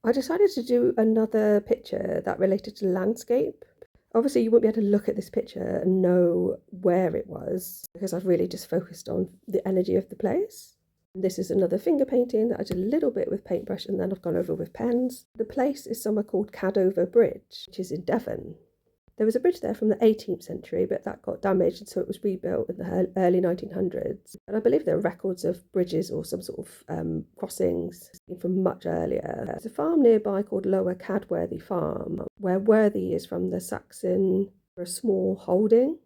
I decided to do another picture that related to landscape. Obviously, you won't be able to look at this picture and know where it was because I've really just focused on the energy of the place. This is another finger painting that I did a little bit with paintbrush and then I've gone over with pens. The place is somewhere called Cadover Bridge, which is in Devon. There was a bridge there from the 18th century, but that got damaged, and so it was rebuilt in the early 1900s. And I believe there are records of bridges or some sort of crossings from much earlier. There's a farm nearby called Lower Cadworthy Farm, where worthy is from the Saxon for a small holding.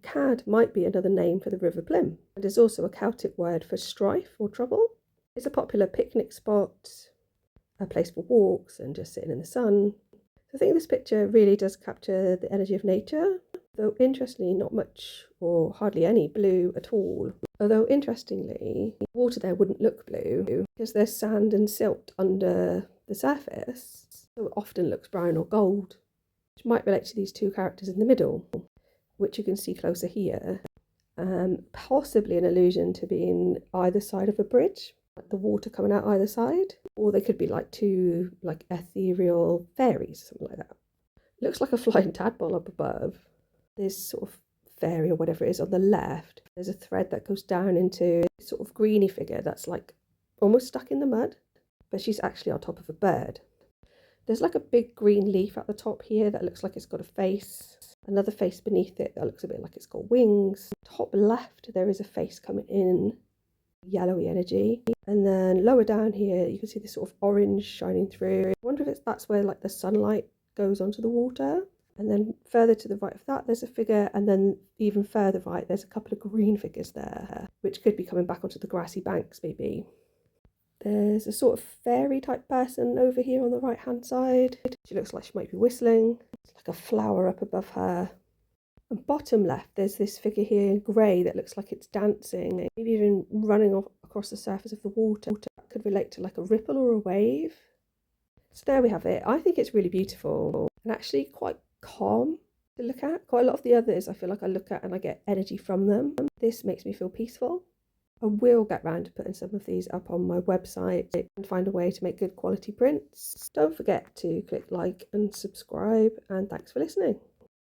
Cad might be another name for the River Plym, and is also a Celtic word for strife or trouble. It's a popular picnic spot, a place for walks and just sitting in the sun. I think this picture really does capture the energy of nature, though interestingly not much or hardly any blue at all. Although interestingly, water there wouldn't look blue because there's sand and silt under the surface, so it often looks brown or gold, which might relate to these two characters in the middle, which you can see closer here. Possibly an allusion to being either side of a bridge, the water coming out either side, or they could be like two like ethereal fairies, something like that. Looks like a flying tadpole up above. There's sort of fairy or whatever it is on the left. There's a thread that goes down into a sort of greeny figure that's like almost stuck in the mud, but she's actually on top of a bird. There's like a big green leaf at the top here that looks like it's got a face. Another face beneath it that looks a bit like it's got wings. Top left there is a face coming in, yellowy energy, and then lower down here you can see this sort of orange shining through. I wonder if that's where like the sunlight goes onto the water. And then further to the right of that there's a figure, and then even further right there's a couple of green figures there, which could be coming back onto the grassy banks maybe. There's a sort of fairy type person over here on the right hand side. She looks like she might be whistling. It's like a flower up above her. And bottom left there's this figure here in grey that looks like it's dancing, maybe even running off across the surface of the water. That could relate to like a ripple or a wave. So there we have it. I think it's really beautiful and actually quite calm to look at. Quite a lot of the others I feel like I look at and I get energy from them. This makes me feel peaceful. I will get round to putting some of these up on my website and find a way to make good quality prints. Don't forget to click like and subscribe, and thanks for listening.